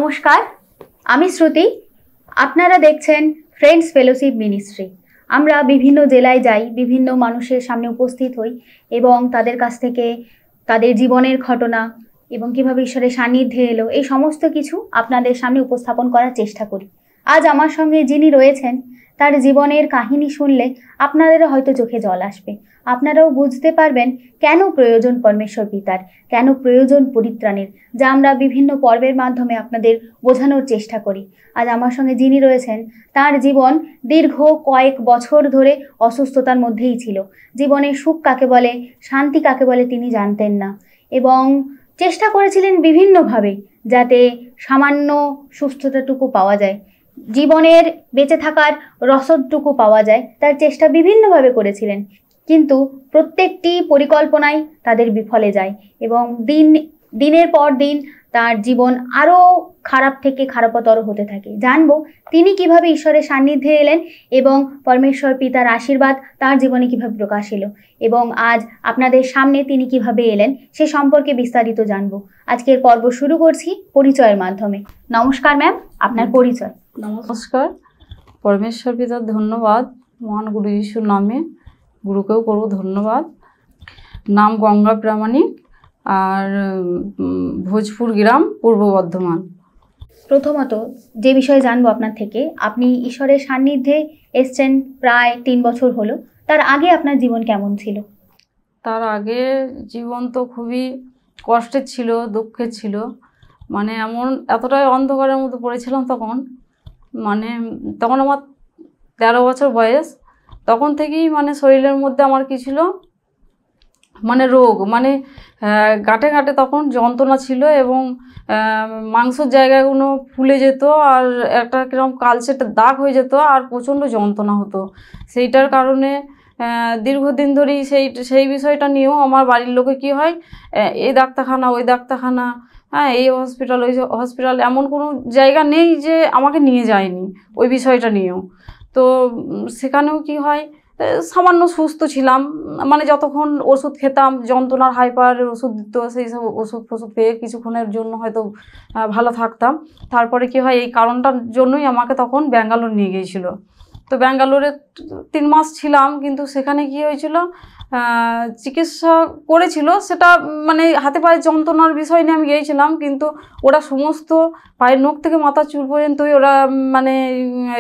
নমস্কার, আমি শ্রুতি। আপনারা দেখছেন ফ্রেন্ডস ফেলোশিপ মিনিস্ট্রি। আমরা বিভিন্ন জেলায় যাই, বিভিন্ন মানুষের সামনে উপস্থিত হই এবং তাদের কাছ থেকে তাদের জীবনের ঘটনা এবং কীভাবে ঈশ্বরের সান্নিধ্যে এলো এই সমস্ত কিছু আপনাদের সামনে উপস্থাপন করার চেষ্টা করি। আজ আমার সঙ্গে যিনি রয়েছেন তার জীবনের কাহিনী শুনলে আপনাদেরও হয়তো চোখে জল আসবে। আপনারাও বুঝতে পারবেন কেন প্রয়োজন পরমেশ্বর পিতার, কেন প্রয়োজন পরিত্রাণের, যা আমরা বিভিন্ন পর্বের মাধ্যমে আপনাদের বোঝানোর চেষ্টা করি। আজ আমার সঙ্গে যিনি রয়েছেন তার জীবন দীর্ঘ কয়েক বছর ধরে অসুস্থতার মধ্যেই ছিল। জীবনের সুখ কাকে বলে, শান্তি কাকে বলে তিনি জানতেন না এবং চেষ্টা করেছিলেন বিভিন্নভাবে যাতে সামান্য সুস্থতাটুকু পাওয়া যায়, জীবনের বেঁচে থাকার রসদটুকু পাওয়া যায়, তার চেষ্টা বিভিন্নভাবে করেছিলেন। কিন্তু প্রত্যেকটি পরিকল্পনাই তাদের বিফলে যায় এবং দিনের পর দিন তার জীবন আরও খারাপ থেকে খারাপতর হতে থাকে। জানবো তিনি কিভাবে ঈশ্বরের সান্নিধ্যে এলেন এবং পরমেশ্বর পিতার আশীর্বাদ তার জীবনে কিভাবে প্রকাশ এলো এবং আজ আপনাদের সামনে তিনি কিভাবে এলেন সে সম্পর্কে বিস্তারিত জানবো। আজকের পর্ব শুরু করছি পরিচয়ের মাধ্যমে। নমস্কার ম্যাম, আপনার পরিচয়। নমস্কার। পরমেশ্বর পিতার ধন্যবাদ, মহান গুরু যিশুর নামে গুরুকেও করব ধন্যবাদ। নাম গঙ্গা প্রামাণিক, আর ভোজপুর গ্রাম, পূর্ব বর্ধমান। প্রথমত যে বিষয়ে জানবো আপনার থেকে, আপনি ঈশ্বরের সান্নিধ্যে এসছেন প্রায় 3 বছর হলো। তার আগে আপনার জীবন কেমন ছিল? তার আগে জীবন তো খুবই কষ্টের ছিল, দুঃখের ছিল। মানে এতটাই অন্ধকারের মধ্যে পড়েছিলাম তখন। তখন আমার 13 বছর বয়স। তখন থেকেই শরীরের মধ্যে আমার কী ছিল, রোগ, গাঁটে গাঁটে তখন যন্ত্রণা ছিল এবং মাংসের জায়গাগুলো ফুলে যেত আর একটা কিরকম কালচে দাগ হয়ে যেত আর প্রচণ্ড যন্ত্রণা হতো। সেইটার কারণে দীর্ঘদিন ধরেই সেই বিষয়টা নিয়েও আমার বাড়ির লোকে কী হয়, এই ডাক্তারখানা ওই ডাক্তারখানা, এই হসপিটাল ওই হসপিটাল, এমন কোনো জায়গা নেই যে আমাকে নিয়ে যায়নি ওই বিষয়টা নিয়েও। তো সেখানেও কি হয়, সামান্য সুস্থ ছিলাম, যতক্ষণ ওষুধ খেতাম, যন্ত্রণার হাইপারের ওষুধ দিত, সেই সব ওষুধ খেয়ে কিছুক্ষণের জন্য হয়তো ভালো থাকতাম। তারপরে কি হয়, এই কারণটার জন্যই আমাকে তখন ব্যাঙ্গালোর নিয়ে গিয়েছিল। তো ব্যাঙ্গালোরে 3 মাস ছিলাম, কিন্তু সেখানে কি হয়েছিল, চিকিৎসা করেছিল, সেটা হাতে পায়ে যন্ত্রণার বিষয় নিয়ে আমি গিয়েছিলাম, কিন্তু ওরা সমস্ত পায়ের নখ থেকে মাথার চুল পর্যন্তই ওরা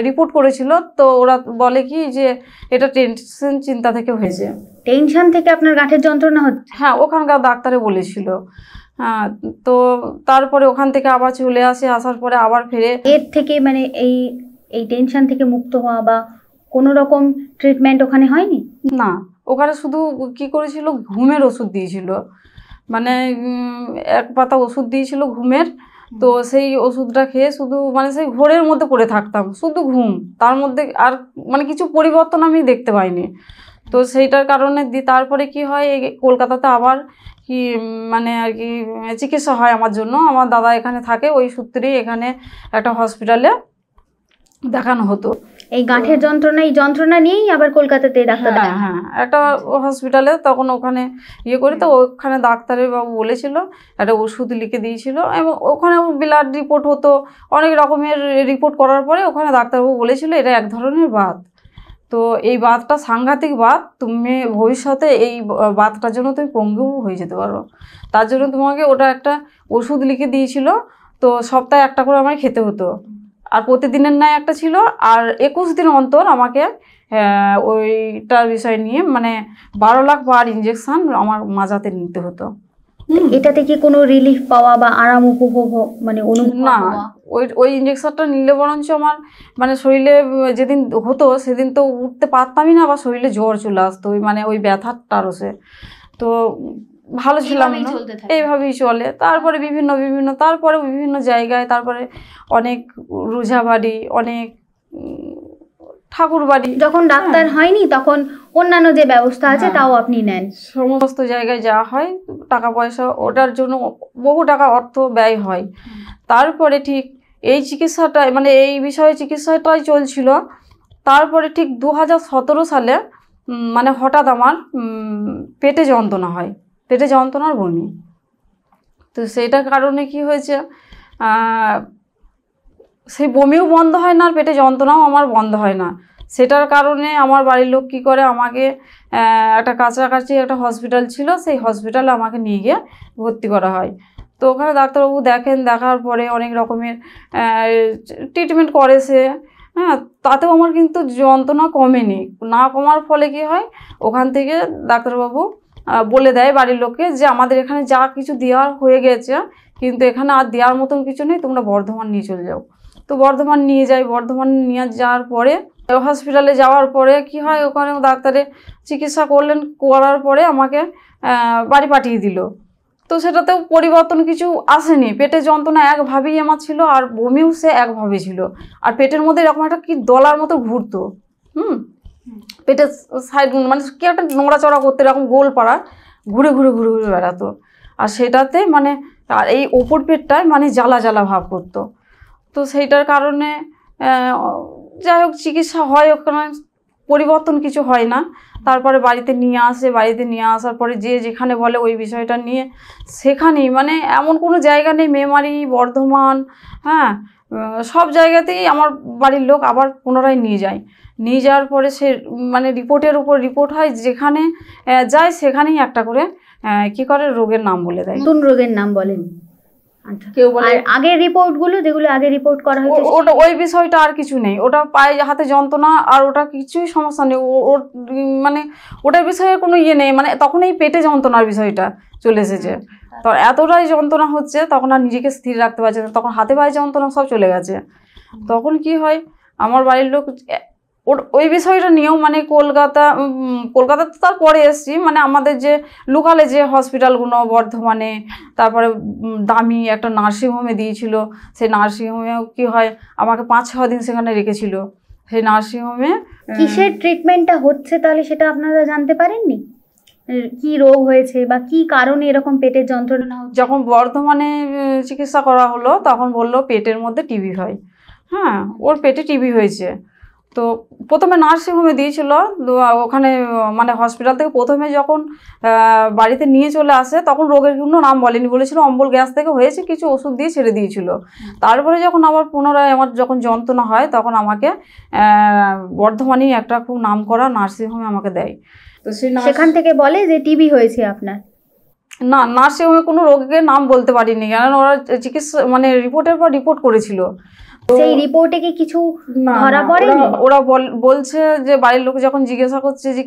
রিপোর্ট করেছিল। তো ওরা বলে কি যে এটা টেনশন, চিন্তা থেকে হয়েছে। টেনশন থেকে আপনার গাঁটের যন্ত্রণা হচ্ছে? হ্যাঁ, ওখানকার ডাক্তারে বলেছিল। হ্যাঁ, তো তারপরে ওখান থেকে আবার চলে আসার পরে আবার ফিরে এর থেকে এই টেনশন থেকে মুক্ত হওয়া বা কোনো রকম ট্রিটমেন্ট ওখানে হয়নি? না, ওখানে শুধু কি করেছিল, ঘুমের ওষুধ দিয়েছিল। 1 পাতা ওষুধ দিয়েছিল ঘুমের। তো সেই ওষুধটা খেয়ে শুধু সেই ঘোরের মধ্যে পড়ে থাকতাম, শুধু ঘুম, তার মধ্যে আর কিছু পরিবর্তন আমি দেখতে পাইনি। তো সেইটার কারণে তারপরে কি হয়, কলকাতাতে আবার কি আর কি চিকিৎসা হয় আমার জন্য। আমার দাদা এখানে থাকে, ওই সূত্রেই এখানে একটা হসপিটালে দেখানো হতো। এই গাঁঠের যন্ত্রণা নিয়েই আবার কলকাতাতে ডাক্তার? হ্যাঁ, একটা হসপিটালে তখন ওখানে করি। তো ওখানে ডাক্তারের বাবু বলেছিল, একটা ওষুধ লিখে দিয়েছিল এবং ওখানে ব্লাড রিপোর্ট হতো, অনেক রকমের রিপোর্ট করার পরে ওখানে ডাক্তারবাবু বলেছিল এটা এক ধরনের বাত। তো এই বাতটা সাংঘাতিক বাত, তুমি ভবিষ্যতে এই বাতটার জন্য তুমি পঙ্গু হয়ে যেতে পারো। তার জন্য তোমাকে ওটা একটা ওষুধ লিখে দিয়েছিল। তো সপ্তাহে একটা করে আমায় খেতে হতো, আর প্রতিদিনের ন্যায় একটা ছিল, আর 21 দিন অন্তর আমাকে ওইটার বিষয় নিয়ে 12 লাখ বার ইঞ্জেকশন আমার মাজাতে নিতে হতো। এটাতে কি কোনো রিলিফ পাওয়া বা আরাম উপভোগ অনুভব? না, ওই ইঞ্জেকশনটা নিলে বরঞ্চ আমার শরীরে যেদিন হতো সেদিন তো উঠতে পারতামই না, বা শরীরে জ্বর চলে আসতো ওই ব্যথার টারসে। তো ভালো ছিলাম না, এইভাবেই চলে। তারপরে বিভিন্ন জায়গায়, তারপরে অনেক রোজা বাড়ি, অনেক ঠাকুর বাড়ি। যখন ডাক্তার হয়নি তখন অন্যান্য যে ব্যবস্থা আছে তাও আপনি নেন? সমস্ত জায়গায় যাওয়া হয়, টাকা পয়সা ওটার জন্য বহু টাকা অর্থ ব্যয় হয়। তারপরে ঠিক এই চিকিৎসাটা এই বিষয়ে চিকিৎসাটাই চলছিল। তারপরে ঠিক 2017 সালে হঠাৎ আমার পেটে যন্ত্রণা হয়, পেটে যন্ত্রণার বমি। তো সেইটার কারণে কি হয়েছে, সেই বমিও বন্ধ হয় না আর পেটে যন্ত্রণাও আমার বন্ধ হয় না। সেটার কারণে আমার বাড়ির লোক কী করে, আমাকে একটা কাছাকাছি একটা হসপিটাল ছিল, সেই হসপিটালে আমাকে নিয়ে গিয়ে ভর্তি করা হয়। তো ওখানে ডাক্তারবাবু দেখেন, দেখার পরে অনেক রকমের ট্রিটমেন্ট করে সে, হ্যাঁ, তাতেও আমার কিন্তু যন্ত্রণা কমেনি। না কমার ফলে কী হয়, ওখান থেকে ডাক্তারবাবু বলে দেয় বাড়ির লোককে যে আমাদের এখানে যা কিছু দেওয়ার হয়ে গেছে, কিন্তু এখানে আর দেওয়ার মতন কিছু নেই, তোমরা বর্ধমান নিয়ে চলে যাও। তো বর্ধমান নিয়ে যাই। বর্ধমান নিয়ে যাওয়ার পরে হসপিটালে যাওয়ার পরে কি হয়, ওখানে ডাক্তারে চিকিৎসা করলেন, করার পরে আমাকে বাড়ি পাঠিয়ে দিল। তো সেটাতেও পরিবর্তন কিছু আসেনি। পেটের যন্ত্রণা একভাবেই আমার ছিল, আর বমিও সে একভাবে ছিল, আর পেটের মধ্যে এরকম একটা কি দলার মতো ঘুরতো, পেটের সাইড মানে কি একটা নোংরাচড়া করতে এরকম গোল পাড়া ঘুরে ঘুরে ঘুরে ঘুরে বেড়াতো। আর সেটাতে মানে আর এই ওপর পেটটায় মানে জ্বালা জ্বালা ভাব করতো। তো সেইটার কারণে যাই হোক চিকিৎসা হয়, ওখানে পরিবর্তন কিছু হয় না। তারপরে বাড়িতে নিয়ে আসে, বাড়িতে নিয়ে আসার পরে যে যেখানে বলে ওই বিষয়টা নিয়ে সেখানেই, মানে এমন কোনো জায়গা নেই, মেমারি, বর্ধমান, হ্যাঁ, সব জায়গাতেই আমার বাড়ির লোক আবার পুনরায় নিয়ে যায়। নিয়ে যাওয়ার পরে সে মানে রিপোর্টের উপর রিপোর্ট হয়, যেখানে যায় সেখানেই একটা করে কি করে রোগের নাম বলে দেয়। নতুন রোগের নাম বলেন। আচ্ছা, কেউ বলে আগের রিপোর্টগুলো যেগুলো আগে রিপোর্ট করা হয়েছে ওটা ওই বিষয়টা আর কিছু নেই, ওটা পায়ে হাতে যন্ত্রণা আর ওটা কিছুই সমস্যা নেই। ওর মানে ওটার বিষয়ে কোনো ইয়ে নেই, মানে তখন এই পেটে যন্ত্রণার বিষয়টা চলে এসেছে। তো এতটাই যন্ত্রণা হচ্ছে, তখন আর নিজেকে স্থির রাখতে পারছে না, তখন হাতে পায়ে যন্ত্রণা সব চলে গেছে। তখন কি হয়, আমার বাড়ির লোক ওই বিষয়টা নিয়েও মানে কলকাতা তো তারপরে এসেছি, মানে আমাদের যে লোকালে যে হসপিটালগুলো বর্ধমানে, তারপরে দামি একটা নার্সিংহোমে দিয়েছিল। সেই নার্সিংহোমেও কি হয়, আমাকে 5-6 দিন সেখানে রেখেছিল। সেই নার্সিংহোমে কিসের ট্রিটমেন্টটা হচ্ছে তাহলে সেটা আপনারা জানতে পারেননি? কি রোগ হয়েছে বা কি কারণে এরকম পেটের যন্ত্রণা হচ্ছে? যখন বর্ধমানে চিকিৎসা করা হলো তখন বললো পেটের মধ্যে টিবি হয়। হ্যাঁ, ওর পেটে টিবি হয়েছে। তো প্রথমে নার্সিংহোমে দিয়েছিল, ওখানে মানে হসপিটাল থেকে প্রথমে যখন বাড়িতে নিয়ে চলে আসে তখন রোগের কোনো নাম বলেনি, বলেছিল অম্বল গ্যাস থেকে হয়েছে, কিছু ওষুধ দিয়ে ছেড়ে দিয়েছিল। তারপরে যখন আবার পুনরায় আমার যখন যন্ত্রণা হয় তখন আমাকে বর্ধমানেই একটা খুব নাম করা নার্সিংহোমে আমাকে দেয়। তো সেখান থেকে বলে যে টিবি হয়েছে আপনার? না, নার্সিংহোমে কোনো রোগের নাম বলতে পারিনি, কারণ ওরা চিকিৎসা মানে রিপোর্টের পর রিপোর্ট করেছিল। সেই রিপোর্টে কি কিছু ধরা পড়েনি? ওরা বলছে যে বাড়ির লোক যখন জিজ্ঞাসা করছে যে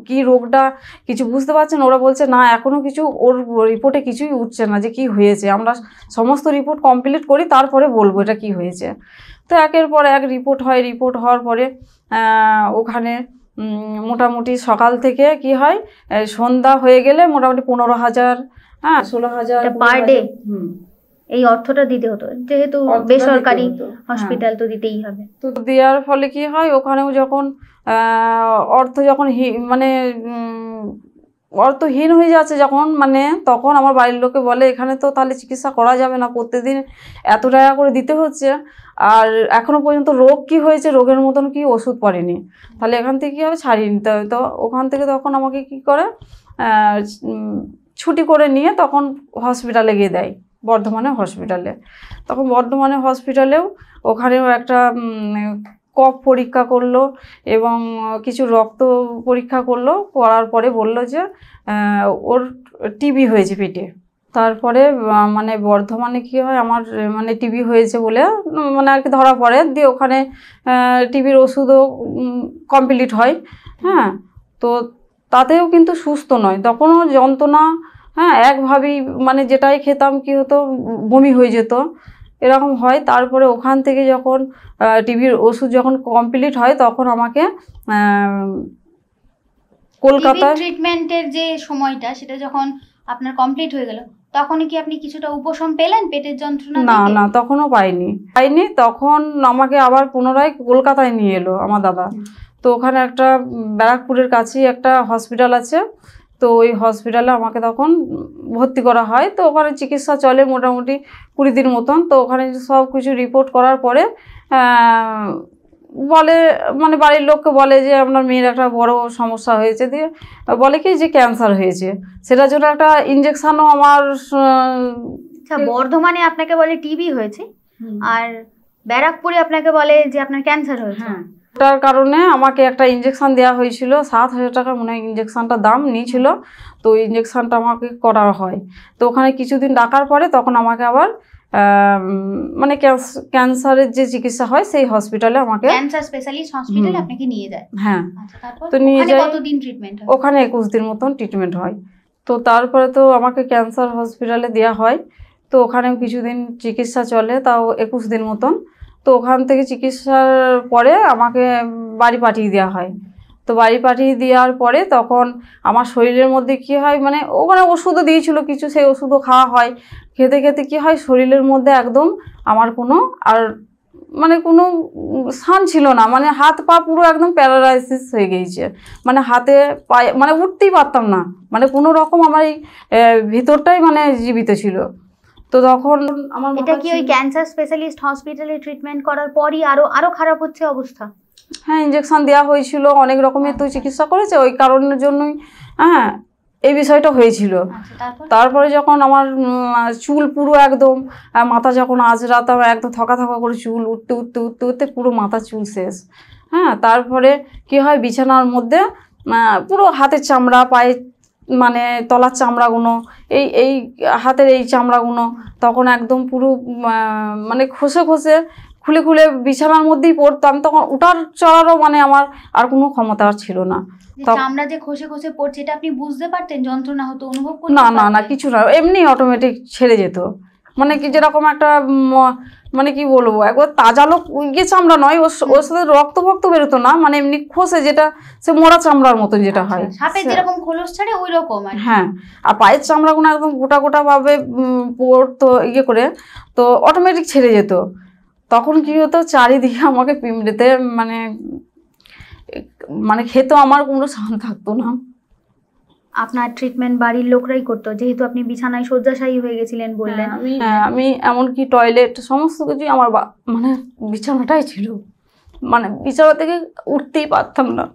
কি রোগটা কিছু বুঝতে পারছেন, ওরা বলছে না এখনো কিছু ওর রিপোর্টে কিছুই উঠছে না যে কি হয়েছে, আমরা সমস্ত রিপোর্ট কমপ্লিট করি তারপরে বলবো এটা কি হয়েছে। তো একের পর এক রিপোর্ট হয়। রিপোর্ট হওয়ার পরে ওখানে মোটামুটি সকাল থেকে কি হয়, সন্ধ্যা হয়ে গেলে মোটামুটি 15,000, হ্যাঁ 16,000 পার ডে এই অর্থটা দিতে হতো, যেহেতু বেসরকারি হসপিটাল তো দিতেই হবে। তো দেওয়ার ফলে কি হয়, ওখানেও যখন অর্থ যখন মানে অর্থহীন হয়ে যাচ্ছে যখন, মানে তখন আমার বাড়ির লোকে বলে এখানে তো তাহলে চিকিৎসা করা যাবে না, প্রত্যেকদিন এত টাকা করে দিতে হচ্ছে, আর এখনো পর্যন্ত রোগ কি হয়েছে, রোগের মতন কি ওষুধ পড়েনি, তাহলে এখান থেকে কী হবে, ছাড়িয়ে নিতে হবে। তো ওখান থেকে তখন আমাকে কি করে ছুটি করে নিয়ে তখন হসপিটালে গিয়ে দেয়, বর্ধমানে হসপিটালে। তখন বর্ধমানে হসপিটালেও ওখানেও একটা কফ পরীক্ষা করলো এবং কিছু রক্ত পরীক্ষা করলো, করার পরে বললো যে ওর টিবি হয়েছে পেটে। তারপরে মানে বর্ধমানে কী হয়, আমার মানে টিবি হয়েছে বলে মানে আর কি ধরা পড়ে, দিয়ে ওখানে টিবির ওষুধও কমপ্লিট হয়। হ্যাঁ, তো তাতেও কিন্তু সুস্থ নয়, তখনও যন্ত্রণা, হ্যাঁ একভাবেই মানে যেটাই খেতাম কি হতো, বমি হয়ে যেত, এরকম হয়। তারপরে ওখান থেকে যখন টিবির ওষুধ যখন কমপ্লিট হয় তখন আমাকে কলকাতায় ট্রিটমেন্টের যে সময়টা সেটা যখন আপনার কমপ্লিট হয়ে গেল তখনই কি আপনি কিছুটা উপশম পেলেন পেটের যন্ত্রণা? না, তখনও পাইনি। তখন আমাকে আবার পুনরায় কলকাতায় নিয়ে এলো আমার দাদা। তো ওখানে একটা ব্যারাকপুরের কাছেই একটা হসপিটাল আছে, তো ওই হসপিটালে আমাকে তখন ভর্তি করা হয়। তো ওখানে চিকিৎসা চলে মোটামুটি 20 দিন মতন। তো ওখানে সব কিছু রিপোর্ট করার পরে বলে মানে বাড়ির লোককে বলে যে আপনার মেয়ের একটা বড় সমস্যা হয়েছে, দিয়ে বলে কি যে ক্যান্সার হয়েছে, সেটার জন্য একটা ইঞ্জেকশনও আমার। বর্ধমানে আপনাকে বলে টিবি হয়েছে, আর ব্যারাকপুরে আপনাকে বলে যে আপনার ক্যান্সার হয়েছে। হ্যাঁ, ওটার কারণে আমাকে একটা ইঞ্জেকশন দেওয়া হয়েছিল, 7,000 টাকা মনে হয় ইঞ্জেকশনটার দাম নিয়েছিল। তো ইঞ্জেকশনটা আমাকে করা হয়। তো ওখানে কিছুদিন রাখার পরে তখন আমাকে আবার মানে ক্যান্সারের যে চিকিৎসা হয় সেই হসপিটালে আমাকে, ক্যান্সার স্পেশালিস্ট হসপিটালে আপনাকে নিয়ে যায়। হ্যাঁ, আচ্ছা, তারপর তো নিয়ে যাই। কতদিন ট্রিটমেন্ট হয়? ওখানে 21 দিন মতন ট্রিটমেন্ট হয়। তো তারপরে তো আমাকে ক্যান্সার হসপিটালে দেওয়া হয়। তো ওখানেও কিছুদিন চিকিৎসা চলে, তাও 21 দিন মতন। তো ওখান থেকে চিকিৎসার পরে আমাকে বাড়ি পাঠিয়ে দেওয়া হয়। তো বাড়ি পাঠিয়ে দেওয়ার পরে তখন আমার শরীরের মধ্যে কি হয়, মানে ওখানে ওষুধও দিয়েছিল কিছু, সেই ওষুধও খাওয়া হয়। খেতে খেতে কি হয়, শরীরের মধ্যে একদম আমার কোনো আর মানে কোনো স্থান ছিল না, মানে হাত পা পুরো একদম প্যারালাইসিস হয়ে গিয়েছে। মানে হাতে পায়ে মানে উঠতেই পারতাম না, মানে কোনো রকম আমার এই ভিতরটাই মানে জীবিত ছিল। তো তখন আমার এটা কি ওই ক্যান্সার স্পেশালিস্ট হসপিটালে ট্রিটমেন্ট করার পরই আরো খারাপ হচ্ছে অবস্থা? হ্যাঁ, ইঞ্জেকশন দেওয়া হয়েছিল, অনেক রকমের তো চিকিৎসা করেছে, ওই কারণের জন্যই হ্যাঁ এই বিষয়টা হয়েছিল। তারপরে যখন আমার চুল পুরো একদম মাথা যখন আঁচড়াতাম, একদম থকা থকা করে চুল উঠতে উঠতে উঠতে উঠতে পুরো মাথা চুল শেষ। হ্যাঁ, তারপরে কি হয়, বিছানার মধ্যে পুরো হাতের চামড়া, পায়ে মানে তলার চামড়াগুলো, এই হাতের এই চামড়াগুলো তখন একদম পুরো মানে খসে খসে খুলে খুলে বিছানার মধ্যেই পড়তাম। তখন উঠার চড়ারও মানে আমার আর কোনো ক্ষমতা ছিল না। চামড়া যে খসে খসে পড়ছে এটা আপনি বুঝতে পারতেন? যন্ত্রণা হতো, অনুভব করতে? না না না, কিছু না, এমনি অটোমেটিক ছেড়ে যেত। মানে কি যেরকম একটা মানে কি বলবো, একবার তাজা লোক ইয়ে চামড়া নয়, ওর সাথে রক্ত ফক্ত বেরোতো না, মানে এমনি খসে যেটা সে মরা চামড়ার মতন যেটা হয়, সাপে যেরকম খোলস ছাড়ে ওই রকম। হ্যাঁ, আর পায়ের চামড়াগুলো একদম গোটা গোটা ভাবে পড়তো ইয়ে করে, তো অটোমেটিক ছেড়ে যেত। তখন কি হতো, চারিদিকে আমাকে পিঁমড়েতে মানে মানে খেতো, আমার কোনো শান থাকতো না। আপনার ট্রিটমেন্ট বাড়ির লোকরাই করতো, যেহেতু আপনি বিছানায় শয্যাশায়ী হয়ে গেছিলেন বললেন। আমি এমনকি টয়লেট সমস্ত কিছুই আমার মানে বিছানাটাই ছিল, মানে বিছানা থেকে উঠতেই পারতাম না।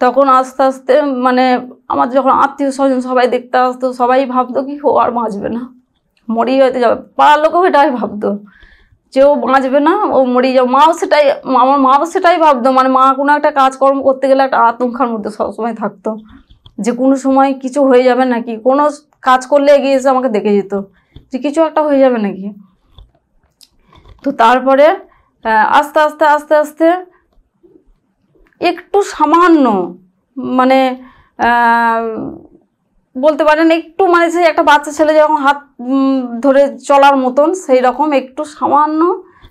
তখন আস্তে আস্তে মানে আমার যখন আত্মীয় স্বজন সবাই দেখতে আসতো, সবাই ভাবতো কি ও আর বাঁচবে না, মরেই হয়তো যাবে। পাড়ার লোকও এটাই ভাবতো যে ও বাঁচবে না, ও মরেই যাবে। মাও সেটাই, আমার মাও সেটাই ভাবতো। মানে মা কোনো একটা কাজকর্ম করতে গেলে একটা আতঙ্কার মধ্যে সবসময় থাকতো যে কোনো সময় কিছু হয়ে যাবে নাকি। কোনো কাজ করলে এগিয়ে এসে আমাকে দেখে যেত যে কিছু একটা হয়ে যাবে নাকি। তো তারপরে আস্তে আস্তে আস্তে আস্তে একটু সামান্য মানে বলতে পারেন একটু, মানে সেই একটা বাচ্চা ছেলে যখন হাত ধরে চলার মতন সেই রকম একটু সামান্য,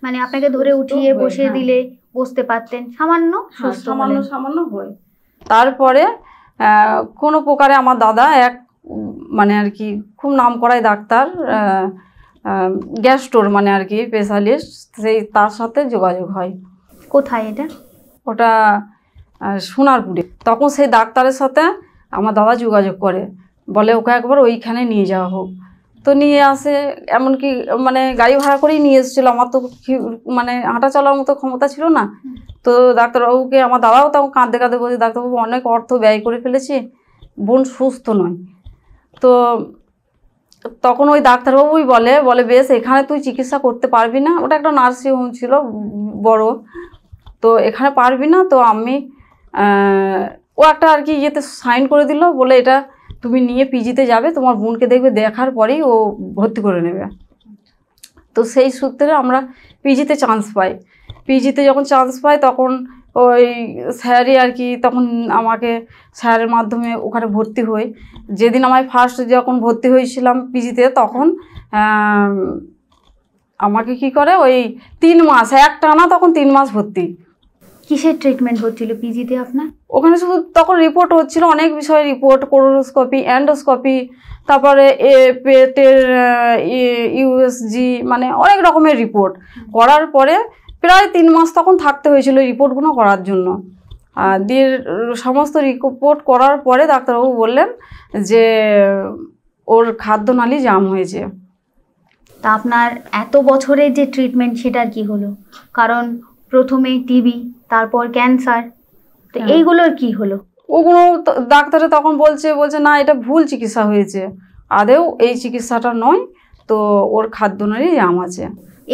মানে আপনাকে ধরে উঠিয়ে বসিয়ে দিলে বসতে পারতেন, সামান্য সামান্য হয়। তারপরে কোনো প্রকারে আমার দাদা এক মানে আর কি খুব নামকরাই ডাক্তার, গ্যাস্ট্রোর মানে আর কি স্পেশালিস্ট, তার সাথে যোগাযোগ হয়। কোথায় এটা? ওটা সোনারপুরে। তখন সেই ডাক্তারের সাথে আমার দাদা যোগাযোগ করে, বলে ওকে একবার ওইখানে নিয়ে যাওয়া হোক। তো নিয়ে আসে, এমনকি মানে গাড়ি ভাড়া করেই নিয়ে এসেছিলো। আমার তো মানে হাঁটা চলার মতো ক্ষমতা ছিল না। তো ডাক্তারবাবুকে, আমার দাদাও তখন কাঁদতে কাঁদতে বলছে, ডাক্তারবাবু অনেক অর্থ ব্যয় করে ফেলেছি, বোন সুস্থ নয়। তো তখন ওই ডাক্তারবাবুই বলে বেশ এখানে তুই চিকিৎসা করতে পারবি না, ওটা একটা নার্সিং হোম ছিল বড়, তো এখানে পারবি না। তো আমি ও একটা আর কি ইয়েতে সাইন করে দিল, বলে এটা তুমি নিয়ে পিজিতে যাবে, তোমার বোনকে দেখবে, দেখার পরেই ও ভর্তি করে নেবে। তো সেই সূত্রে আমরা পিজিতে চান্স পাই। পিজিতে যখন চান্স পাই তখন ওই স্যারই আর কি তখন আমাকে স্যারের মাধ্যমে ওখানে ভর্তি হই। যেদিন আমি ফার্স্ট যখন ভর্তি হয়েছিলাম পিজিতে, তখন আমাকে কি করে ওই 3 মাস একটানা, তখন 3 মাস ভর্তি। কিসের ট্রিটমেন্ট হচ্ছিল পিজিতে আপনার? ওখানে শুধু তখন রিপোর্ট হচ্ছিল, অনেক বিষয়ের রিপোর্ট, কোলোনোস্কোপি, এন্ডোস্কোপি, তারপরে পেটের ইউএসজি, মানে অনেক রকমের রিপোর্ট করার পরে প্রায় 3 মাস তখন থাকতে হয়েছিল রিপোর্টগুলো করার জন্য। দিয়ে সমস্ত রিপোর্ট করার পরে ডাক্তারবাবু বললেন যে ওর খাদ্যনালী জাম হয়েছে। তা আপনার এত বছরের যে ট্রিটমেন্ট সেটার কি হলো? কারণ প্রথমে টিবি, তারপর ক্যান্সার, তো এইগুলোর কি হলো? ওগুলো ডাক্তারে তখন বলছে না এটা ভুল চিকিৎসা হয়েছে, আদেও এই চিকিৎসাটা নয়, তো ওর খাদ্যনালী জাম আছে।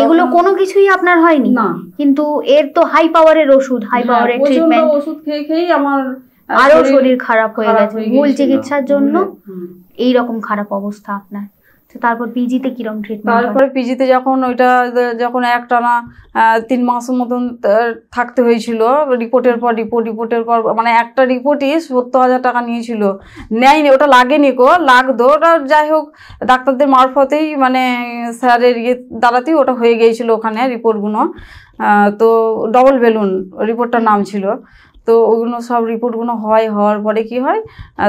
এগুলো কোনো কিছুই আপনার হয়নি? না। কিন্তু এর তো হাই পাওয়ারের ওষুধ, হাই পাওয়ারের ট্রিটমেন্ট, ওষুধ খেয়ে আমার আরো শরীর খারাপ হয়ে গেছে ভুল চিকিৎসার জন্য। এই রকম খারাপ অবস্থা আপনার। তারপর পিজিতে কিরকম ট্রিটমেন্ট? তারপরে পিজিতে যখন একটানা 3 মাসের মতন থাকতে হয়েছিল, রিপোর্টের পর মানে একটা রিপোর্টই 70,000 টাকা নিয়েছিল। নেয়নি, ওটা লাগেনি লাগতো, ওটা যাই হোক ডাক্তারদের মারফতেই মানে স্যারের দ্বারাতেই ওটা হয়ে গিয়েছিল ওখানে রিপোর্টগুলো। তো ডবল বেলুন রিপোর্টটার নাম ছিল। তো ওগুলো সব রিপোর্টগুলো হওয়ার পরে কি হয়,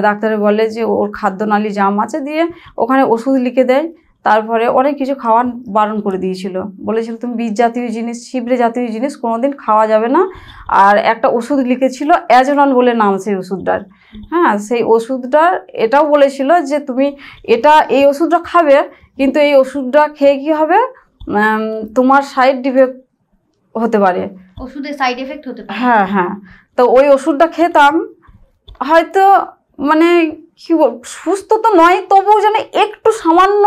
ডাক্তারে বলে যে ওর খাদ্যনালী জাম আছে, দিয়ে ওখানে ওষুধ লিখে দেয়। তারপরে অনেক কিছু খাওয়ার বারণ করে দিয়েছিল, বলেছিল তুমি বীজ জাতীয় জিনিস, ছিবড়ে জাতীয় জিনিস কোনোদিন খাওয়া যাবে না। আর একটা ওষুধ লিখেছিল অ্যাজোনল বলে নাম সেই ওষুধটার। হ্যাঁ, সেই ওষুধটার এটাও বলেছিল যে তুমি এই ওষুধটা খাবে, কিন্তু এই ওষুধটা খেয়ে কি হবে, তোমার সাইড ইফেক্ট হতে পারে, ওষুধের সাইড এফেক্ট হতে পারে। হ্যাঁ হ্যাঁ। তো ওই ওষুধটা খেতাম, হয়তো মানে কি সুস্থ তো নয়, তবুও যেন একটু সামান্য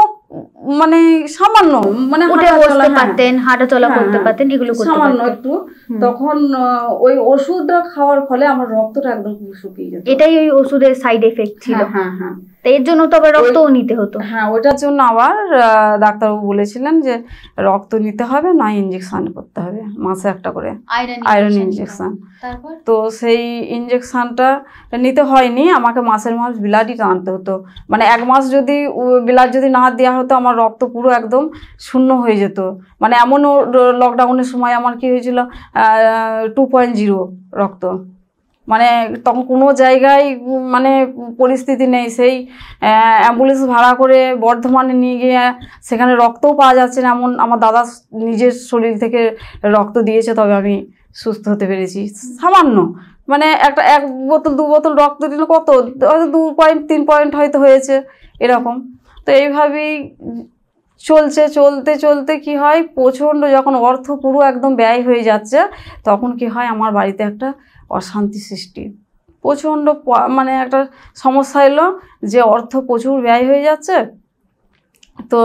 মানে উঠে বসতে পারতেন, হাঁটা চলা করতে পারতেন, এগুলো সামান্য একটু। তখন ওই ওষুধটা খাওয়ার ফলে আমার রক্তটা একদম শুকিয়ে যেত। এটাই ওই ওষুধের সাইড এফেক্ট ছিল। হ্যাঁ হ্যাঁ। এর জন্য তো আবার রক্তও নিতে হতো। হ্যাঁ, ওটার জন্য আবার ডাক্তারবাবু বলেছিলেন যে রক্ত নিতে হবে, না ইঞ্জেকশন করতে হবে মাসে একটা করে আয়রন ইঞ্জেকশন। তো সেই ইঞ্জেকশনটা নিতে হয়নি, আমাকে মাসের মাস ব্লাডই টানতে হতো। মানে 1 মাস যদি ব্লাড যদি না দেওয়া হতো, আমার রক্ত পুরো একদম শূন্য হয়ে যেত। মানে এমনও লকডাউনের সময় আমার কি হয়েছিল, 2.0 রক্ত। মানে তখন কোনো জায়গায় মানে পরিস্থিতি নেই, সেই অ্যাম্বুলেন্স ভাড়া করে বর্ধমানে নিয়ে গিয়ে সেখানে রক্তও পাওয়া যাচ্ছে না, এমন আমার দাদা নিজের শরীর থেকে রক্ত দিয়েছে, তবে আমি সুস্থ হতে পেরেছি। সামান্য মানে 1 বোতল 2 বোতল রক্ত দিল, কত হয়তো 2 পয়েন্ট 3 পয়েন্ট হয়তো হয়েছে এরকম। তো এইভাবেই চলতে চলতে কি হয়, প্রচণ্ড যখন অর্থ পুরো একদম ব্যয় হয়ে যাচ্ছে, তখন কি হয় আমার বাড়িতে একটা অশান্তি সৃষ্টি, প্রচণ্ড মানে একটা সমস্যা এলো যে অর্থ প্রচুর ব্যয় হয়ে যাচ্ছে। তো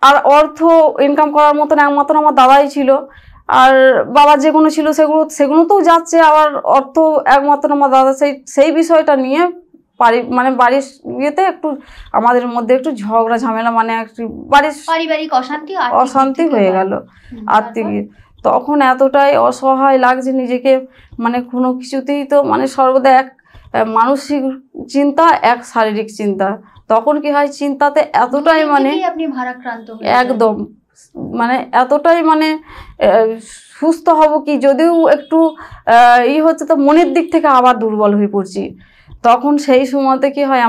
আর অর্থ ইনকাম করার মতন একমাত্র আমার দাদাই ছিল, আর বাবার যেগুলো ছিল সেগুলোতেও যাচ্ছে, আবার অর্থ একমাত্র আমার দাদা। সেই বিষয়টা নিয়ে বাড়ির ইয়েতে একটু আমাদের মধ্যে একটু ঝগড়া ঝামেলা, মানে একটু পারিবারিক অশান্তি হয়ে গেল আর্থিক। তখন এতটাই অসহায় লাগছে নিজেকে, মানে কোনো কিছুতেই তো মানে সর্বদা এক মানসিক চিন্তা, এক শারীরিক চিন্তা। তখন কি হয়, চিন্তাতে এতটাই মানে আপনি ভারাক্রান্ত একদম, মানে এতটাই মানে সুস্থ হব কি, যদিও একটু হচ্ছে, তো মনের দিক থেকে আবার দুর্বল হয়ে পড়ছি। তখন সেই সময়তে কি হয়,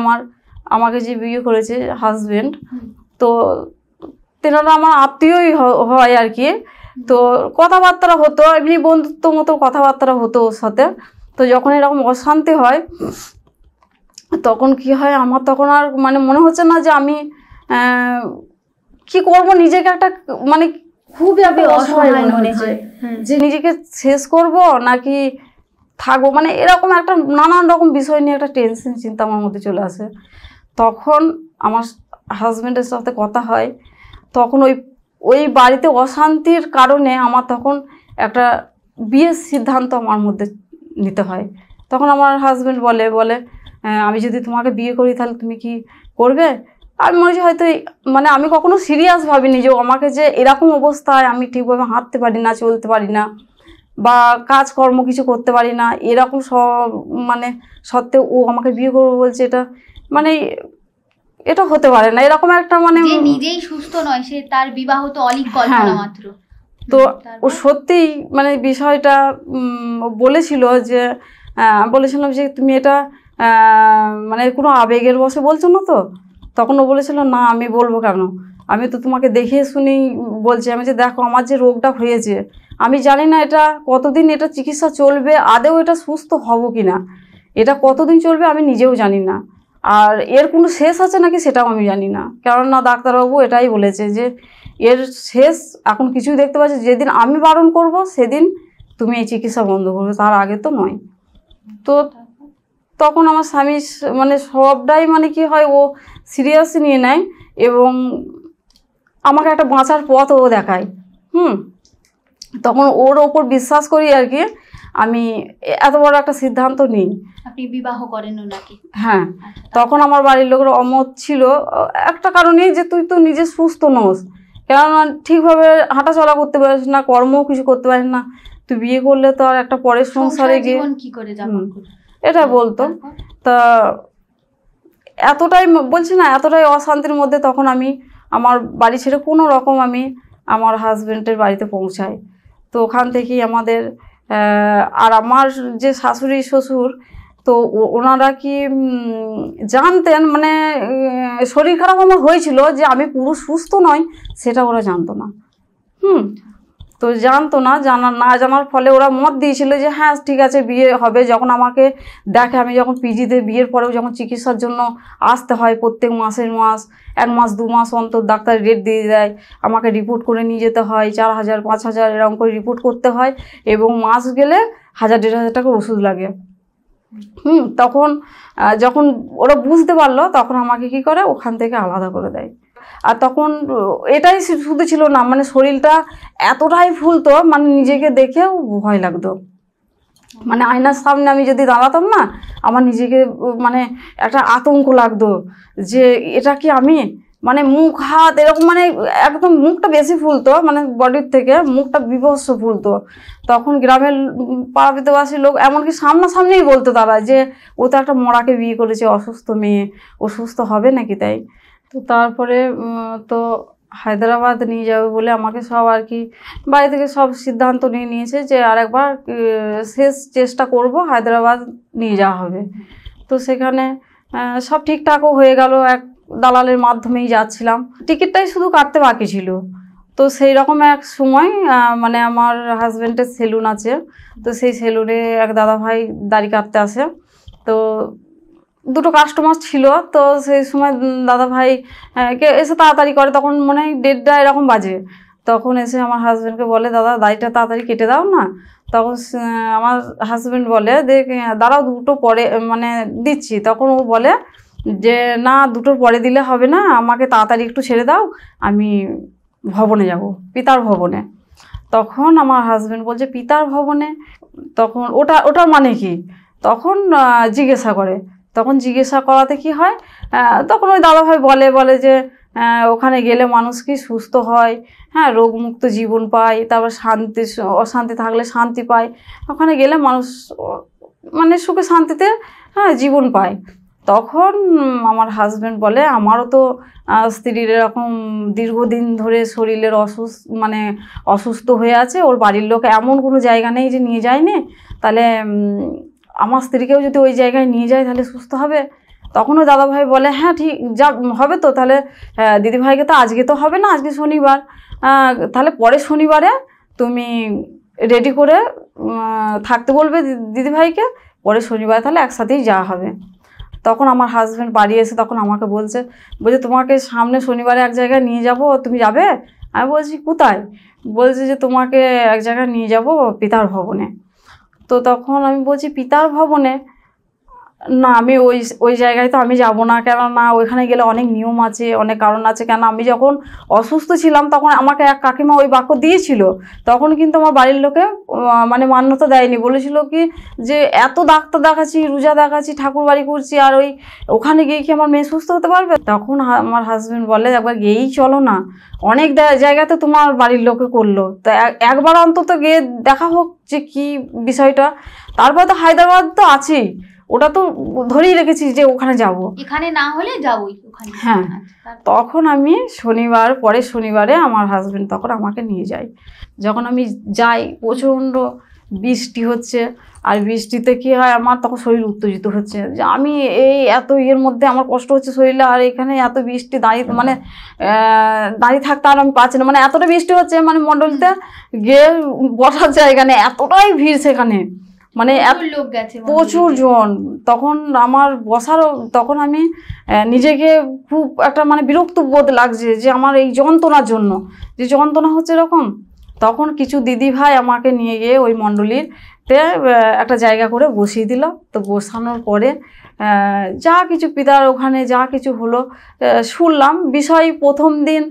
আমাকে যে বিয়ে করেছে হাজবেন্ড, তো তেনারা আমার আত্মীয়ই হয় আর কি। তো কথাবার্তা হতো, এমনি বন্ধুত্ব মতো কথাবার্তা হতো ওর সাথে। তো যখন এরকম অশান্তি হয়, তখন কি হয়, আমার তখন আর মানে মনে হচ্ছে না যে আমি কি করব, নিজেকে একটা মানে খুবই অসহায় মনে হয় যে নিজেকে শেষ করব নাকি থাকবো, মানে এরকম একটা নানান রকম বিষয় নিয়ে একটা টেনশন চিন্তা আমার মধ্যে চলে আসে। তখন আমার হাজব্যান্ডের সাথে কথা হয়, তখন ওই বাড়িতে অশান্তির কারণে আমার তখন একটা বিয়ের সিদ্ধান্ত আমার মধ্যে নিতে হয়। তখন আমার হাজব্যান্ড বলে আমি যদি তোমাকে বিয়ে করি তাহলে তুমি কি করবে? আমি মনে হচ্ছে হয়তো মানে আমি কখনো সিরিয়াস ভাবিনি যে আমাকে যে এরকম অবস্থায় আমি ঠিকভাবে হাঁটতে পারি না, চলতে পারি না, বা কাজকর্ম কিছু করতে পারি না, এরকম সব মানে সত্ত্বেও ও আমাকে বিয়ে করবে বলছে, মানে এটা হতে পারে না, এরকম একটা মানে নিজেই সুস্থ নয়, সে তার বিবাহ তো অলীক কল্পনা মাত্র। তো ও সত্যিই মানে বিষয়টা বলেছিল যে বলেছিলাম যে তুমি এটা মানে কোনো আবেগের বশে বলছো না তো? তখন ও বলেছিল না, আমি বলবো কেন, আমি তো তোমাকে দেখে শুনি বলছি। আমি যে দেখো আমার যে রোগটা হয়েছে, আমি জানি না এটা কতদিন এটা চিকিৎসা চলবে, আদেও এটা সুস্থ হব কি না, এটা কতদিন চলবে আমি নিজেও জানি না, আর এর কোনো শেষ আছে নাকি সেটাও আমি জানি না। কেননা ডাক্তারবাবু এটাই বলেছে যে এর শেষ এখন কিছুই দেখতে পাচ্ছি, যেদিন আমি বারণ করব সেদিন তুমি এই চিকিৎসা বন্ধ করবে, তার আগে তো নয়। তো তখন আমার স্বামী মানে সবটাই মানে কি হয়, ও সিরিয়াস নিয়ে নেয় এবং আমাকে একটা বাঁচার পথ ও দেখায়। তখন ওর ওপর বিশ্বাস করি আর কি আমি এত বড় একটা সিদ্ধান্ত নিই। আপনি বিবাহ করেন নাকি? হ্যাঁ, তখন আমার বাড়ির লোকের অমত ছিল একটা কারণে, যে তুই তো নিজে সুস্থ নোস, কেননা ঠিকভাবে হাঁটা চলা করতে পারিস না, কর্মও কিছু করতে পারিস না, তুই বিয়ে করলে তো আর একটা পরের সংসারে গিয়ে কি করে যাপন করবি, এটা বলতো। তা এতটাই বলছি না, এতটাই অশান্তির মধ্যে তখন আমি আমার বাড়ি ছেড়ে কোনো রকম আমি আমার হাজবেন্ডের বাড়িতে পৌঁছাই। তো ওখান থেকেই আমাদের আর আমার যে শাশুড়ি শ্বশুর, তো ওনারা কি জানতেন, মানে শরীর খারাপ আমার হয়েছিল, যে আমি পুরো সুস্থ নয় সেটা ওরা জানতো না। তো জানতো না, জানার ফলে ওরা মত দিয়েছিল যে হ্যাঁ ঠিক আছে বিয়ে হবে। যখন আমাকে দেখে, আমি যখন পিজিতে বিয়ের পরেও যখন চিকিৎসার জন্য আসতে হয়, প্রত্যেক মাসের 1 মাস 2 মাস অন্তর ডাক্তার রেট দিয়ে দেয়, আমাকে রিপোর্ট করে নিয়ে যেতে হয়, 4000 5000 এরকম করে রিপোর্ট করতে হয়, এবং মাস গেলে 1000-1500 টাকা ওষুধ লাগে। তখন যখন ওরা বুঝতে পারলো, তখন আমাকে কি করে ওখান থেকে আলাদা করে দেয়। আর তখন এটাই শুধু ছিল না, মানে শরীরটা এতটাই ফুলতো, মানে নিজেকে দেখেও ভয় লাগতো। মানে আয়নার সামনে আমি যদি দাঁড়াতাম না, আমার নিজেকে মানে একটা আতঙ্ক লাগতো যে এটা কি আমি, মানে মুখ হাত এরকম, মানে একদম মুখটা বেশি ফুলতো, মানে বডির থেকে মুখটা বিভৎস ফুলতো। তখন গ্রামের পাড়াপিতবাসী লোক এমনকি সামনাসামনিই বলতো তারা যে ও তো একটা মরাকে বিয়ে করেছে, অসুস্থ মেয়ে, ও সুস্থ হবে নাকি। তাই তো তারপরে তো হায়দ্রাবাদ নিয়ে যাবে বলে আমাকে সব আর কি বাড়ি থেকে সব সিদ্ধান্ত নিয়ে নিয়েছে যে আরেকবার শেষ চেষ্টা করব, হায়দ্রাবাদ নিয়ে যাওয়া হবে। তো সেখানে সব ঠিকঠাকও হয়ে গেল, এক দালালের মাধ্যমেই যাচ্ছিলাম, টিকিটটাই শুধু কাটতে বাকি ছিল। তো সেই রকম এক সময় মানে আমার হাজব্যান্ডের সেলুন আছে, তো সেই সেলুনে এক দাদা ভাই দাড়ি কাটতে আসে। তো 2টো কাস্টমার ছিল, তো সেই সময় দাদা ভাই কে এসে তাড়াতাড়ি করে, তখন মনে হয় 1:30 এরকম বাজে। তখন এসে আমার হাজব্যান্ডকে বলে দাদা দাড়িটা তাড়াতাড়ি কেটে দাও না। তখন আমার হাজব্যান্ড বলে দেখ দাঁড়াও 2টো পরে মানে দিচ্ছি। তখন ও বলে যে না 2টোর পরে দিলে হবে না, আমাকে তাড়াতাড়ি একটু ছেড়ে দাও, আমি ভবনে যাব, পিতার ভবনে। তখন আমার হাজব্যান্ড বলছে পিতার ভবনে, তখন ওটার মানে কি, তখন জিজ্ঞাসা করে। তখন জিজ্ঞাসা করাতে কি হয়, তখন ওই দাদাভাই বলে যে ওখানে গেলে মানুষ কি সুস্থ হয়, হ্যাঁ রোগমুক্ত জীবন পায়, তারপর অশান্তি থাকলে শান্তি পায়, ওখানে গেলে মানুষ মানে সুখে শান্তিতে হ্যাঁ জীবন পায়। তখন আমার হাজব্যান্ড বলে আমারও তো স্ত্রীর এরকম দীর্ঘদিন ধরে শরীরের অসুস্থ হয়ে আছে, ওর বাড়ির লোক এমন কোনো জায়গা নেই যে নিয়ে যায়নি, তাহলে আমার স্ত্রীকেও যদি ওই জায়গায় নিয়ে যায় তাহলে সুস্থ হবে। তখন ওই দাদাভাই বলে হ্যাঁ ঠিক যা হবে, তো তাহলে দিদিভাইকে তো আজকে তো হবে না, আজকে শনিবার, তাহলে পরের শনিবারে তুমি রেডি করে থাকতে বলবে দিদিভাইকে, পরের শনিবারে তাহলে একসাথেই যাওয়া হবে। তখন আমার হাজব্যান্ড বাড়ি এসে তখন আমাকে বলছে তোমাকে সামনে শনিবারে এক জায়গায় নিয়ে যাব, তুমি যাবে? আমি বলছি কোথায়? বলছে যে তোমাকে এক জায়গায় নিয়ে যাব পিতার ভবনে। তো তখন আমি বলছি পিতার ভবনে, না আমি ওই জায়গায় তো আমি যাব না, কেননা ওইখানে গেলে অনেক নিয়ম আছে, অনেক কারণ আছে। কেন আমি যখন অসুস্থ ছিলাম তখন আমাকে এক কাকিমা ওই বাক্য দিয়েছিল, তখন কিন্তু আমার বাড়ির লোকে মানে মান্যতা দেয়নি, বলেছিল কি যে এত ডাক্তার দেখাচ্ছি, রোজা দেখাচ্ছি, ঠাকুর বাড়ি করছি, আর ওখানে গিয়ে কি আমার মেয়ে সুস্থ হতে পারবে? তখন আমার হাজব্যান্ড বলে একবার গিয়েই চলো না, অনেক জায়গাতে তোমার বাড়ির লোকে করলো, তো একবার অন্তত গিয়ে দেখা হোক যে কি বিষয়টা। তারপর তো হায়দ্রাবাদ তো আছেই, ওটা তো ধরেই রেখেছি যে ওখানে যাব, এখানে না হলে যাবই ওখানে। হ্যাঁ, তখন আমি পরের শনিবারে আমার হাজবেন্ড তখন আমাকে নিয়ে যায়। যখন আমি যাই প্রচণ্ড বৃষ্টি হচ্ছে, আর বৃষ্টিতে কি হয় আমার তখন শরীর উত্তেজিত হচ্ছে যে আমি এত মধ্যে আমার কষ্ট হচ্ছে শরীরে, আর এখানে এত বৃষ্টি দাঁড়িয়ে থাকতে আর আমি পারছি না, মানে এতটা বৃষ্টি হচ্ছে, মানে মণ্ডলতে গিয়ে বসার জায়গা নেই, এতটাই ভিড় সেখানে, মানে লোক গেছে প্রচুর জন। তখন আমার তখন আমি নিজেকে খুব একটা মানে বিরক্ত বোধ লাগছে যে আমার এই যন্ত্রণার জন্য, যে যন্ত্রণা হচ্ছে এরকম। তখন কিছু দিদি ভাই আমাকে নিয়ে গিয়ে ওই মণ্ডলীতে একটা জায়গা করে বসিয়ে দিল। তো বসানোর পরে যা কিছু পিতার ওখানে যা কিছু হলো শুনলাম। বিষয় প্রথম দিন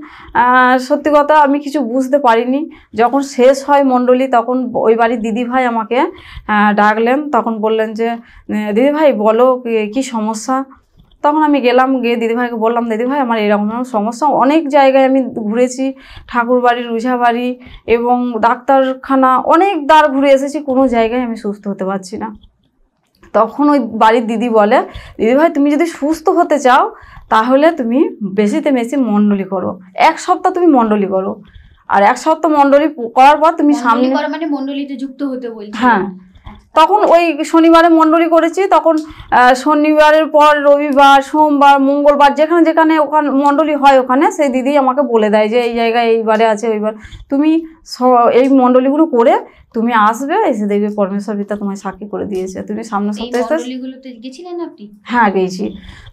সত্যি কথা আমি কিছু বুঝতে পারিনি। যখন শেষ হয় মণ্ডলী তখন ওই বাড়ির দিদিভাই আমাকে ডাকলেন, তখন বললেন যে দিদিভাই বলো কি সমস্যা। তখন আমি গেলাম, গিয়ে দিদিভাইকে বললাম দিদিভাই আমার এরকম সমস্যা, অনেক জায়গায় আমি ঘুরেছি, ঠাকুর বাড়ি, রুঝা বাড়ি এবং ডাক্তারখানা অনেক দ্বার ঘুরে এসেছি, কোনো জায়গায় আমি সুস্থ হতে পারছি না। তখন ওই বাড়ির দিদি বলে দিদিভাই তুমি যদি সুস্থ হতে চাও তাহলে তুমি বেশিতে বেশি মণ্ডলী করো, 1 সপ্তাহ তুমি মণ্ডলী করো, আর 1 সপ্তাহ মণ্ডলী করার পর তুমি সামনে মানে মণ্ডলীতে যুক্ত হতে বলছি। হ্যাঁ, তখন ওই শনিবারে মণ্ডলী করেছি। তখন শনিবারের পর রবিবার, সোমবার, মঙ্গলবার যেখানে যেখানে ওখানে মণ্ডলী হয় ওখানে সেই দিদি আমাকে বলে দেয় যে এই জায়গায় এইবারে আছে, ওইবার তুমি এই মণ্ডলীগুলো করে তুমি আসবে, এসে দেখবে পরমেশ্বর পিতা তোমায় সাক্ষী করে দিয়েছে। তুমি সামনে সপ্তাহে গেছিলেন আপনি? হ্যাঁ গেছি।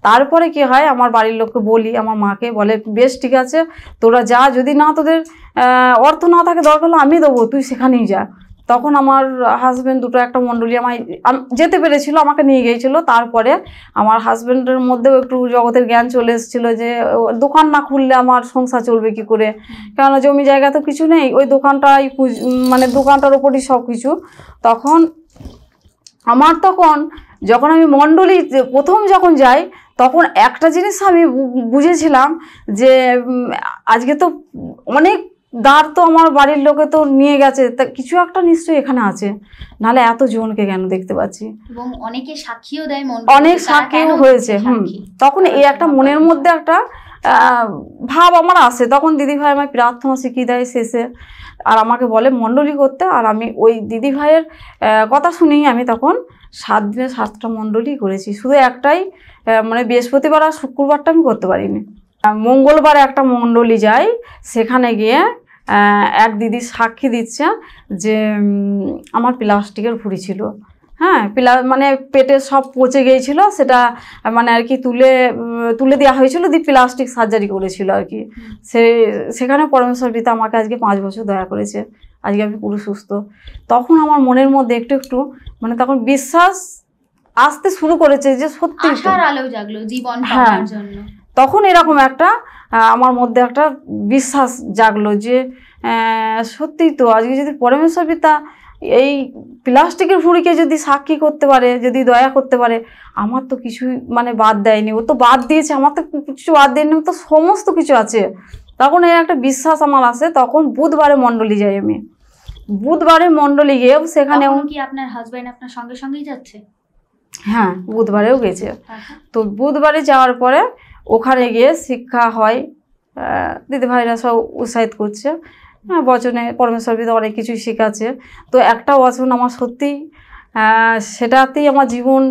তারপরে কি হয়, আমার বাড়ির লোককে বলি, আমার মাকে বলে বেশ ঠিক আছে তোরা যা, যদি না তোদের অর্থ না থাকে দরকার হলে আমি দেবো, তুই সেখানেই যা। তখন আমার হাজব্যান্ড দুটো একটা মণ্ডলী আমায় যেতে পেরেছিল, আমাকে নিয়ে গিয়েছিল। তারপরে আমার হাজব্যান্ডের মধ্যেও একটু জগতের জ্ঞান চলে এসেছিলো যে দোকান না খুললে আমার সংসার চলবে কি করে, কেননা জমি জায়গা তো কিছু নেই, ওই দোকানটাই মানে দোকানটার ওপরই সব কিছু। তখন আমার যখন আমি মণ্ডলী প্রথম যখন যাই তখন একটা জিনিস আমি বুঝেছিলাম যে আজকে তো অনেক দ্বার তো আমার বাড়ির লোকে তো নিয়ে গেছে, তা কিছু একটা নিশ্চয়ই এখানে আছে, নাহলে এত জনকে কেন দেখতে পাচ্ছি। এবং অনেকে সাক্ষীও দেয়, অনেক সাক্ষীও হয়েছে। তখন এই একটা মনের মধ্যে একটা ভাব আমার আসে। তখন দিদিভাই আমায় প্রার্থনা শিখিয়ে দেয় শেষে, আর আমাকে বলে মণ্ডলী করতে। আর আমি ওই দিদিভাইয়ের কথা শুনেই আমি তখন 7 দিনে 7টা মণ্ডলী করেছি। শুধু একটাই মানে বৃহস্পতিবার আর শুক্রবারটা আমি করতে পারিনি। মঙ্গলবার একটা মণ্ডলী যাই, সেখানে গিয়ে এক দিদি সাক্ষী দিচ্ছে যে আমার প্লাস্টিকের ভুঁড়ি ছিল। হ্যাঁ, মানে পেটে সব পচে গিয়েছিল, সেটা মানে আর কি তুলে দেওয়া হয়েছিল, দিয়ে প্লাস্টিক সার্জারি করেছিল আর কি। সেখানে পরমেশ্বর পিতা আমাকে আজকে 5 বছর দয়া করেছে, আজকে আমি পুরো সুস্থ। তখন আমার মনের মধ্যে একটু একটু মানে তখন বিশ্বাস আসতে শুরু করেছে যে সত্যি আশার আলো জাগলো জীবন পাওয়ার জন্য। তখন এরকম একটা আমার মধ্যে একটা বিশ্বাস জাগলো যে সত্যিই তো আজকে যদি পরমেশ্বর পিতা এই প্লাস্টিকের ভুঁড়িকে যদি সাক্ষী করতে পারে, যদি দয়া করতে পারে, আমার তো কিছুই মানে বাদ দেয়নি, ও তো বাদ দিয়েছে, আমার তো কিছু বাদ দেয়নি, তো সমস্ত কিছু আছে। তখন এর একটা বিশ্বাস আমার আসে। তখন বুধবারে মণ্ডলী যাই আমি, বুধবারে মণ্ডলী গিয়ে সেখানে কি আপনার হাজবেন্ড আপনার সঙ্গে সঙ্গেই যাচ্ছে? হ্যাঁ, বুধবারেও গেছে। তো বুধবারে যাওয়ার পরে ওখানে গিয়ে শিক্ষা হয়, দিদিভাইরা সব উৎসাহিত করছে, হ্যাঁ বচনে পরমেশ্বর পিতা অনেক কিছুই শেখাচ্ছে। তো একটা বচন আমার সত্যিই সেটাতেই আমার জীবন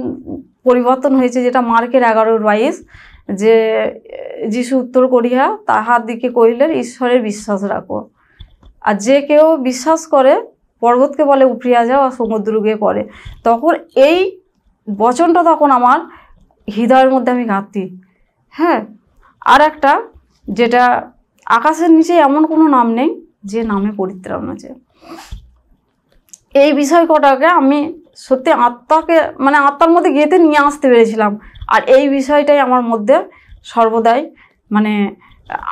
পরিবর্তন হয়েছে, যেটা মার্কের 11:22, যে যিশু উত্তর করিয়া তাহার দিকে কহিলেন ঈশ্বরের বিশ্বাস রাখো, আর যে কেউ বিশ্বাস করে পর্বতকে বলে উপড়িয়া যাও আর সমুদ্র গিয়ে পড়ে। তখন এই বচনটা তখন আমার হৃদয়ের মধ্যে আমি গাঁথি। হ্যাঁ, আর একটা যেটা আকাশের নিচে এমন কোনো নাম নেই যে নামে পরিত্রাণ আছে, এই বিষয় কটাকে আমি সত্যি আত্মার মধ্যে গেঁথে নিয়ে আসতে পেরেছিলাম। আর এই বিষয়টাই আমার মধ্যে সর্বদাই মানে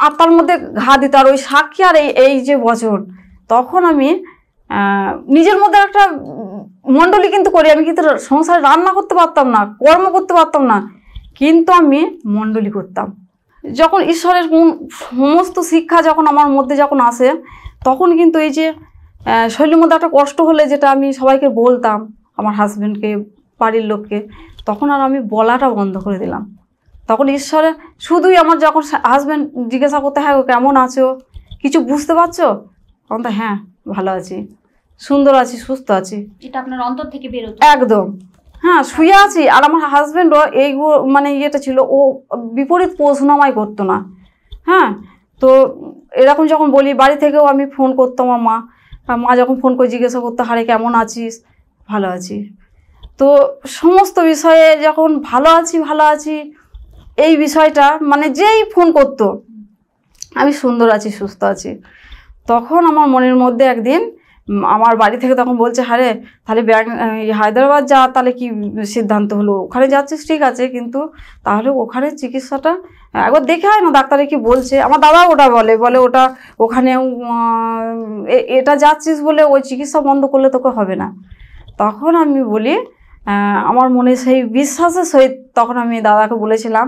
আত্মার মধ্যে ঘা দিত। আর ওই সাক্ষী আর এই যে বচন, তখন আমি নিজের মধ্যে একটা মণ্ডলী কিন্তু করি, আমি কিন্তু সংসারে রান্না করতে পারতাম না, কর্ম করতে পারতাম না, কিন্তু আমি মণ্ডলী করতাম। যখন ঈশ্বরের সমস্ত শিক্ষা যখন আমার মধ্যে যখন আসে, তখন কিন্তু এই যে শরীরের মধ্যে একটা কষ্ট হলে যেটা আমি সবাইকে বলতাম, আমার হাজব্যান্ডকে, বাড়ির লোককে, তখন আর আমি বলাটা বন্ধ করে দিলাম। তখন ঈশ্বরের শুধুই আমার যখন হাজব্যান্ড জিজ্ঞাসা করতে, হ্যাঁ কেমন আছো, কিছু বুঝতে পারছো, তখন তো হ্যাঁ ভালো আছি, সুন্দর আছি, সুস্থ আছি, এটা আপনার অন্তর থেকে বেরোতো একদম। হ্যাঁ, শুয়ে আছি। আর আমার হাজব্যান্ডও এই মানে ইয়েটা ছিল, ও বিপরীত প্রশ্ন আমায় করতো না। হ্যাঁ, তো এরকম যখন বলি, বাড়ি থেকেও আমি ফোন করতাম, আমার মা যখন ফোন করে জিজ্ঞাসা করতো হারে কেমন আছিস, ভালো আছি। তো সমস্ত বিষয়ে যখন ভালো আছি এই বিষয়টা মানে যেই ফোন করতো, আমি সুন্দর আছি, সুস্থ আছি। তখন আমার মনের মধ্যে একদিন আমার বাড়ি থেকে তখন বলছে, হারে তাহলে হায়দ্রাবাদ যা, তাহলে কি সিদ্ধান্ত হলো? ওখানে যাচ্ছিস ঠিক আছে, কিন্তু তাহলে ওখানে চিকিৎসাটা একবার দেখে হয় না, ডাক্তারে কি বলছে। আমার দাদা ওটা বলে ওটা ওখানেও এটা যাচ্ছিস বলে ওই চিকিৎসা বন্ধ করলে তোকে হবে না। তখন আমি বলি, আমার মনে সেই বিশ্বাসের সহিত তখন আমি দাদাকে বলেছিলাম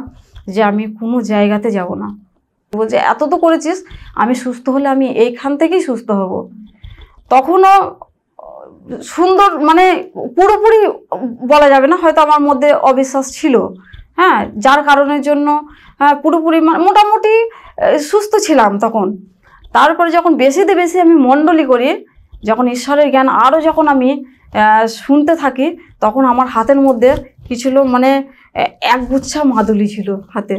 যে আমি কোনো জায়গাতে যাব না। বলছে এত তো করেছিস, আমি সুস্থ হলে আমি এইখান থেকেই সুস্থ হব। তখনও সুন্দর, মানে পুরোপুরি বলা যাবে না, হয়তো আমার মধ্যে অবিশ্বাস ছিল, হ্যাঁ, যার কারণের জন্য পুরোপুরি মোটামুটি সুস্থ ছিলাম তখন। তারপরে যখন বেশিতে বেশি আমি মণ্ডলী করি, যখন ঈশ্বরের জ্ঞান আরও যখন আমি শুনতে থাকি, তখন আমার হাতের মধ্যে কি ছিল, মানে একগুচ্ছা মাদুলি ছিল হাতে।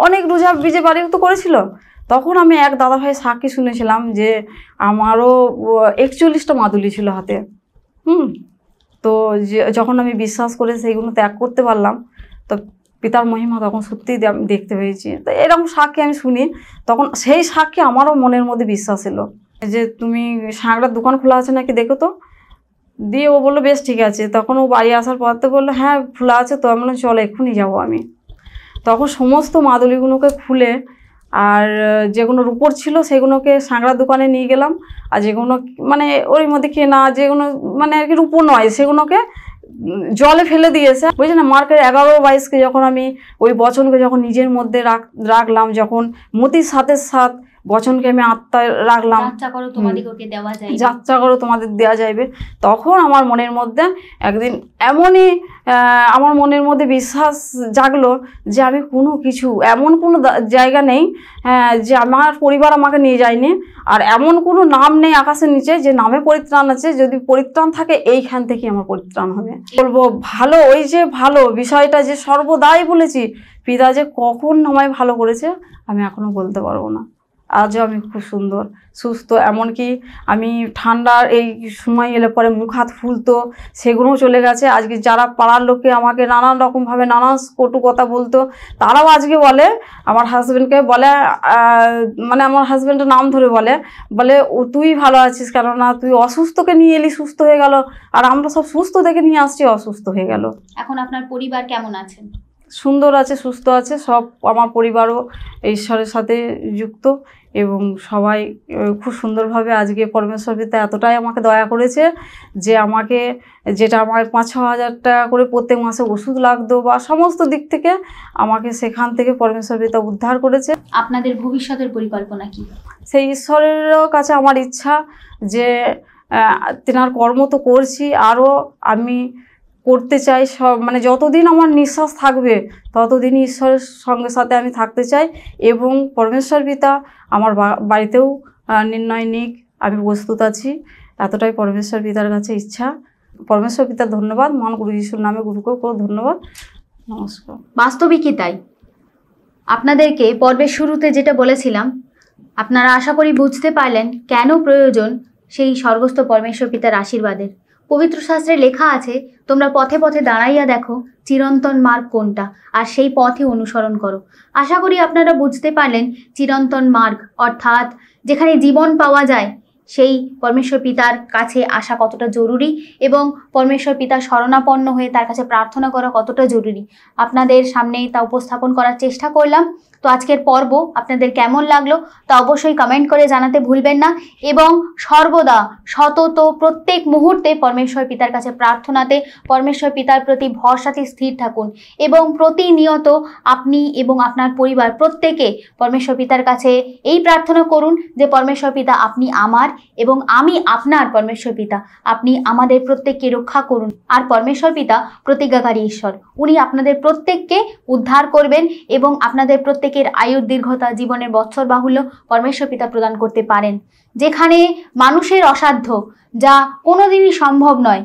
অনেক রোজা বিজে বাড়িও তো করেছিল। তখন আমি এক দাদা ভাই সাক্ষী শুনেছিলাম যে আমারও 41টা মাদুলি ছিল হাতে। তো যখন আমি বিশ্বাস করে সেইগুলো ত্যাগ করতে পারলাম, তো পিতার মহিমা তখন সত্যিই আমি দেখতে পেয়েছি। তো এরকম সাক্ষী আমি শুনি, তখন সেই সাক্ষী আমারও মনের মধ্যে বিশ্বাস এলো যে তুমি সাঁকড়ার দোকান খোলা আছে নাকি দেখো তো। দিয়ে ও বললো বেশ ঠিক আছে। তখন ও বাড়ি আসার পর তো বললো হ্যাঁ খোলা আছে। তো আমি বললাম চলো এক্ষুনি যাবো আমি। তখন সমস্ত মাদুলিগুলোকে খুলে আর যেগুলো রূপোর ছিল সেগুলোকে সাঁকড়ার দোকানে নিয়ে গেলাম, আর যেগুলো মানে ওর মধ্যে কেনা যেগুলো মানে আর কি রূপোর নয় সেগুলোকে জলে ফেলে দিয়েছে, বুঝলি না। মার্কের 11-22কে যখন আমি ওই বচনকে যখন নিজের মধ্যে রাখলাম, যখন মতির সাথে সাথ বচনকে আমি আত্মায় রাখলাম, যাত্রা করো তোমাদের দেওয়া যাইবে, তখন আমার মনের মধ্যে একদিন এমনই আমার মনের মধ্যে বিশ্বাস জাগলো যে আমি কোনো কিছু এমন কোনো জায়গা নেই যে আমার পরিবার আমাকে নিয়ে যায়নি, আর এমন কোনো নাম নেই আকাশের নিচে যে নামে পরিত্রাণ আছে। যদি পরিত্রাণ থাকে এইখান থেকে আমার পরিত্রাণ হবে। বলবো ভালো, ওই যে ভালো বিষয়টা যে সর্বদাই বলেছি, পিতা যে কখন আমায় ভালো করেছে আমি এখনো বলতে পারবো না। আজও আমি খুব সুন্দর সুস্থ, এমনকি আমি ঠান্ডার এই সময় এলে পরে মুখ হাত ফুলতো সেগুলোও চলে গেছে। আজকে যারা পাড়ার লোকে আমাকে নানান রকমভাবে নানান কটু কথা বলতো, তারাও আজকে বলে, আমার হাজব্যান্ডকে বলে, মানে আমার হাজব্যান্ডের নাম ধরে বলে ও তুই ভালো আছিস, কেননা তুই অসুস্থকে নিয়ে এলি সুস্থ হয়ে গেল, আর আমরা সব সুস্থ দেখে নিয়ে আসছি অসুস্থ হয়ে গেল। এখন আপনার পরিবার কেমন আছেন? সুন্দর আছে, সুস্থ আছে, সব আমার পরিবারও ঈশ্বরের সাথে যুক্ত এবং সবাই খুব সুন্দরভাবে আজকে পরমেশ্বর পিতা এতটাই আমাকে দয়া করেছে যে আমাকে যেটা আমার 5-6 হাজার টাকা করে প্রত্যেক মাসে ওষুধ লাগতো বা সমস্ত দিক থেকে আমাকে সেখান থেকে পরমেশ্বর পিতা উদ্ধার করেছে। আপনাদের ভবিষ্যতের পরিকল্পনা কি? সেই ঈশ্বরের কাছে আমার ইচ্ছা যে তেনার কর্ম তো করছি, আরও আমি করতে চাই, সব মানে যতদিন আমার নিঃশ্বাস থাকবে ততদিনই ঈশ্বরের সঙ্গে সাথে আমি থাকতে চাই, এবং পরমেশ্বর পিতা আমার বাড়িতেও নির্ণয় নিক, আমি প্রস্তুত আছি। এতটাই পরমেশ্বর পিতার কাছে ইচ্ছা। পরমেশ্বর পিতার ধন্যবাদ, মহান গুরু যিশুর নামে গুরুকেও ধন্যবাদ, নমস্কার। বাস্তবিকই তাই। আপনাদেরকে পর্বের শুরুতে যেটা বলেছিলাম, আপনারা আশা করি বুঝতে পারলেন কেন প্রয়োজন সেই স্বর্গস্থ পরমেশ্বর পিতার আশীর্বাদের। পবিত্র শাস্ত্রে লেখা আছে, তোমরা পথে পথে দাঁড়াইয়া দেখো চিরন্তন মার্গ কোনটা, আর সেই পথে অনুসরণ করো। আশা করি আপনারা বুঝতে পারলেন চিরন্তন মার্গ অর্থাৎ যেখানে জীবন পাওয়া যায় সেই পরমেশ্বর পিতার কাছে আসা কতটা জরুরি এবং পরমেশ্বর পিতার শরণাপন্ন হয়ে তার কাছে প্রার্থনা করা কতটা জরুরি। আপনাদের সামনেই তা উপস্থাপন করার চেষ্টা করলাম। তো আজকের পর্ব আপনাদের কেমন লাগলো তা অবশ্যই কমেন্ট করে জানাতে ভুলবেন না, এবং সর্বদা সতত প্রত্যেক মুহূর্তে পরমেশ্বর পিতার কাছে প্রার্থনাতে পরমেশ্বর পিতার প্রতি ভরসাতে স্থির থাকুন, এবং প্রতিনিয়ত আপনি এবং আপনার পরিবার প্রত্যেকে পরমেশ্বর পিতার কাছে এই প্রার্থনা করুন যে পরমেশ্বর পিতা আপনি আমার এবং আমি আপনার। পরমেশ্বর পিতা আপনি আমাদের প্রত্যেককে রক্ষা করুন। আর পরমেশ্বর পিতা প্রতিজ্ঞাকারী ঈশ্বর, উনি আপনাদের প্রত্যেককে উদ্ধার করবেন এবং আপনাদের প্রত্যেকের আয়ুর দীর্ঘতা, জীবনের বৎসর বাহুল্য পরমেশ্বর পিতা প্রদান করতে পারেন। যেখানে মানুষের অসাধ্য, যা কোনোদিনই সম্ভব নয়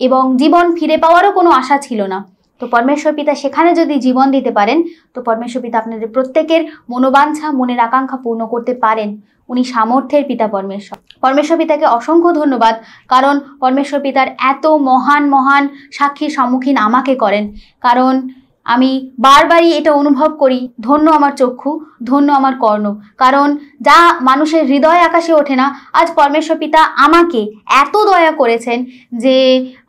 এবং জীবন ফিরে পাওয়ারও কোনো আশা ছিল না, তো পরমেশ্বর পিতা সেখানে যদি জীবন দিতে পারেন, তো পরমেশ্বর পিতা আপনাদের প্রত্যেকের মনোবাঞ্ছা, মনের আকাঙ্ক্ষা পূর্ণ করতে পারেন। উনি সামর্থ্যের পিতা পরমেশ্বর। পরমেশ্বর পিতাকে অসংখ্য ধন্যবাদ, কারণ পরমেশ্বর পিতার এত মহান মহান সাক্ষীর সম্মুখীন আমাকে করেন। কারণ আমি বারবারই এটা অনুভব করি, ধন্য আমার চক্ষু, ধন্য আমার কর্ণ। কারণ যা মানুষের হৃদয় আকাশে ওঠে না, আজ পরমেশ্বর পিতা আমাকে এত দয়া করেছেন যে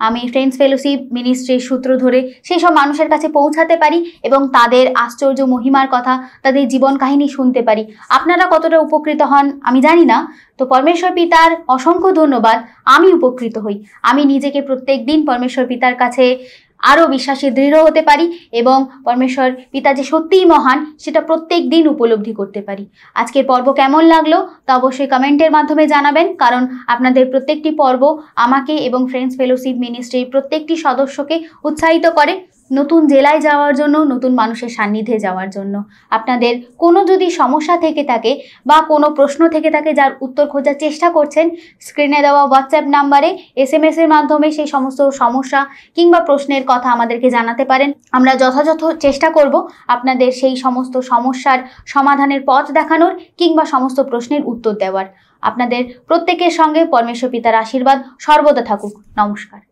আমি ফ্রেন্ডস ফেলোশিপ মিনিস্ট্রির সূত্র ধরে সেই সব মানুষের কাছে পৌঁছাতে পারি এবং তাদের আশ্চর্য মহিমার কথা, তাদের জীবন কাহিনী শুনতে পারি। আপনারা কতটা উপকৃত হন আমি জানি না, তো পরমেশ্বর পিতার অসংখ্য ধন্যবাদ। আমি উপকৃত হই, আমি নিজেকে প্রত্যেক দিন পরমেশ্বর পিতার কাছে আরও বিশ্বাসে দৃঢ় হতে পারি এবং পরমেশ্বর পিতা যে সত্যিই মহান সেটা প্রত্যেক দিন উপলব্ধি করতে পারি। আজকের পর্ব কেমন লাগলো তা অবশ্যই কমেন্টের মাধ্যমে জানাবেন, কারণ আপনাদের প্রত্যেকটি পর্ব আমাকে এবং ফ্রেন্ডস ফেলোশিপ মিনিস্ট্রির প্রত্যেকটি সদস্যকে উৎসাহিত করে নতুন জেলায় যাওয়ার জন্য, নতুন মানুষের সান্নিধ্যে যাওয়ার জন্য। আপনাদের কোনো যদি সমস্যা থেকে থাকে বা কোনো প্রশ্ন থেকে থাকে যার উত্তর খোঁজার চেষ্টা করছেন, স্ক্রিনে দেওয়া হোয়াটসঅ্যাপ নাম্বারে SMS এর মাধ্যমে সেই সমস্ত সমস্যা কিংবা প্রশ্নের কথা আমাদেরকে জানাতে পারেন। আমরা যথাযথ চেষ্টা করব আপনাদের সেই সমস্ত সমস্যার সমাধানের পথ দেখানোর কিংবা সমস্ত প্রশ্নের উত্তর দেওয়ার। আপনাদের প্রত্যেকের সঙ্গে পরমেশ্বর পিতার আশীর্বাদ সর্বদা থাকুক। নমস্কার।